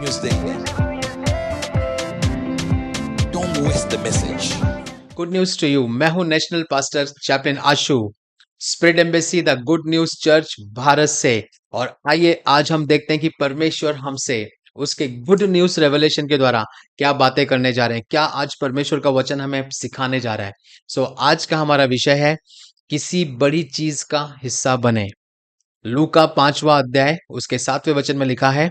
News देंगे। Don't waste the message. Good news to you. मैं हूं national pastor chaplain Ashu, spread embassy the good news church Bharat से। और आइए आज हम देखते हैं कि परमेश्वर हमसे उसके गुड न्यूज रेवलेशन के द्वारा क्या बातें करने जा रहे हैं, क्या आज परमेश्वर का वचन हमें सिखाने जा रहा है। आज का हमारा विषय है किसी बड़ी चीज का हिस्सा बने। लू का 5वां अध्याय उसके 7वें वचन में लिखा है,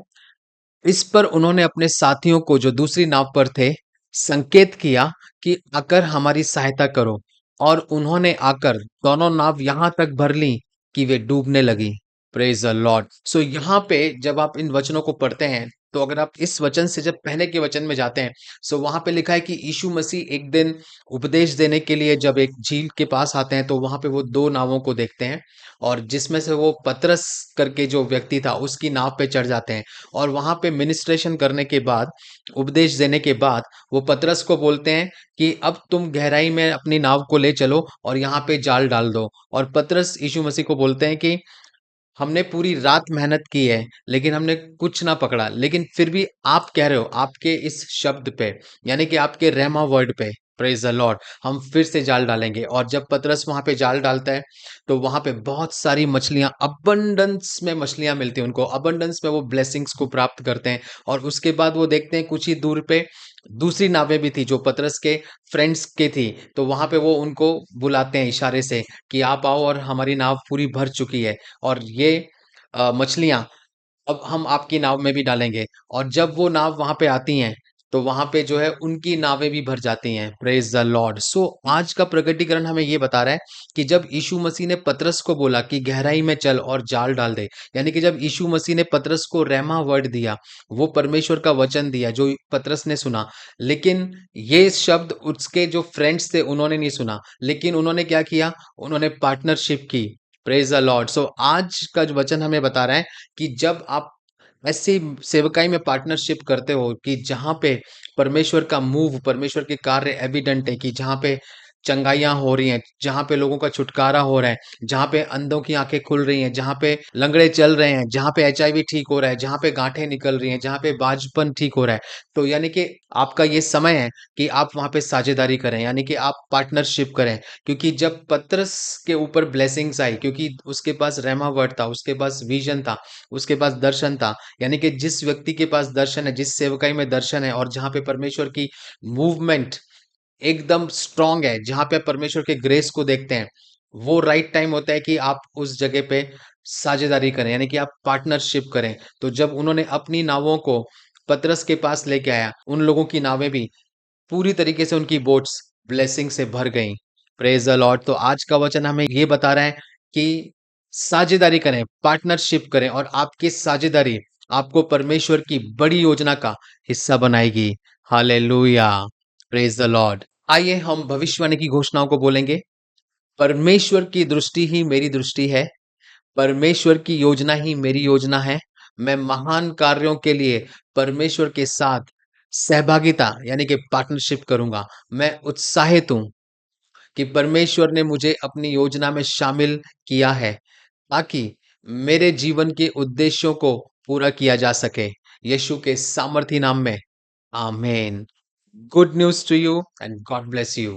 इस पर उन्होंने अपने साथियों को जो दूसरी नाव पर थे संकेत किया कि आकर हमारी सहायता करो, और उन्होंने आकर दोनों नाव यहां तक भर ली कि वे डूबने लगी। Praise the Lord. यहाँ पे जब आप इन वचनों को पढ़ते हैं, तो अगर आप इस वचन से जब पहले के वचन में जाते हैं, वहां पे लिखा है कि यीशु मसीह एक दिन उपदेश देने के लिए जब एक झील के पास आते हैं, तो वहां पे वो दो नावों को देखते हैं, और जिसमें से वो पतरस करके जो व्यक्ति था उसकी नाव पे चढ़ जाते हैं। और वहां पे मिनिस्ट्रेशन करने के बाद, उपदेश देने के बाद, वो पतरस को बोलते हैं कि अब तुम गहराई में अपनी नाव को ले चलो और यहाँ पे जाल डाल दो। और पतरस यीशु मसीह को बोलते हैं कि हमने पूरी रात मेहनत की है लेकिन हमने कुछ ना पकड़ा, लेकिन फिर भी आप कह रहे हो, आपके इस शब्द पे, यानी कि आपके रहमा वर्ड पे, प्रेज द लॉर्ड, हम फिर से जाल डालेंगे। और जब पतरस वहां पे जाल डालता है, तो वहां पे बहुत सारी मछलियां, अबंडेंस में मछलियां मिलती हैं उनको, अबंडेंस में वो ब्लेसिंग्स को प्राप्त करते हैं। और उसके बाद वो देखते हैं कुछ ही दूर पे दूसरी नावें भी थी जो पतरस के फ्रेंड्स के थी, तो वहां पे वो उनको बुलाते हैं इशारे से कि आप आओ, और हमारी नाव पूरी भर चुकी है, और ये मछलियां अब हम आपकी नाव में भी डालेंगे। और जब वो नाव वहां पे आती हैं, तो वहां पे जो है उनकी नावें भी भर जाती हैं। Praise the Lord. आज का प्रकटीकरण हमें ये बता रहा है कि जब यीशु मसीह ने पतरस को बोला कि गहराई में चल और जाल डाल दे, यानी कि जब यीशु मसीह ने पतरस को रहमा वर्ड दिया, वो परमेश्वर का वचन दिया जो पतरस ने सुना, लेकिन ये शब्द उसके जो फ्रेंड्स थे उन्होंने नहीं सुना, लेकिन उन्होंने क्या किया, उन्होंने पार्टनरशिप की। Praise the Lord. आज का जो वचन हमें बता रहा है कि जब आप ऐसी सेवकाई में पार्टनरशिप करते हो कि जहां पे परमेश्वर का मूव, परमेश्वर के कार्य एविडेंट है, कि जहां पे चंगाइयां हो रही हैं, जहां पे लोगों का छुटकारा हो रहा है, जहां पे अंधों की आंखें खुल रही हैं, जहां पे लंगड़े चल रहे हैं, जहां पे एचआईवी ठीक हो रहा है, जहां पे गांठें निकल रही हैं, जहां पे बांझपन ठीक हो रहा है, तो यानी कि आपका ये समय है कि आप वहां पे साझेदारी करें, यानी कि आप पार्टनरशिप करें। क्योंकि जब पतरस के ऊपर ब्लेसिंग्स आई, क्योंकि उसके पास रहमा वर्ड था, उसके पास विजन था, उसके पास दर्शन था, यानी कि जिस व्यक्ति के पास दर्शन है, जिस सेवकाई में दर्शन है, और जहां पे परमेश्वर की मूवमेंट एकदम स्ट्रांग है, जहां पे परमेश्वर के ग्रेस को देखते हैं, वो राइट टाइम होता है कि आप उस जगह पे साझेदारी करें, यानी कि आप पार्टनरशिप करें। तो जब उन्होंने अपनी नावों को पतरस के पास लेके आया, उन लोगों की नावें भी पूरी तरीके से, उनकी बोट्स ब्लेसिंग से भर गईं। Praise the Lord. तो आज का वचन हमें ये बता रहा है कि साझेदारी करें, पार्टनरशिप करें, और आपकी साझेदारी आपको परमेश्वर की बड़ी योजना का हिस्सा बनाएगी। हालेलुया। Praise the Lord. आइए हम भविष्यवाणी की घोषणाओं को बोलेंगे। परमेश्वर की दृष्टि ही मेरी दृष्टि है, परमेश्वर की योजना ही मेरी योजना है। मैं महान कार्यों के लिए परमेश्वर के साथ सहभागिता, यानी कि पार्टनरशिप करूंगा। मैं उत्साहित हूं कि परमेश्वर ने मुझे अपनी योजना में शामिल किया है, ताकि मेरे जीवन के उद्देश्यों को पूरा किया जा सके। यीशु के सामर्थी नाम में, आमीन। Good news to you and God bless you.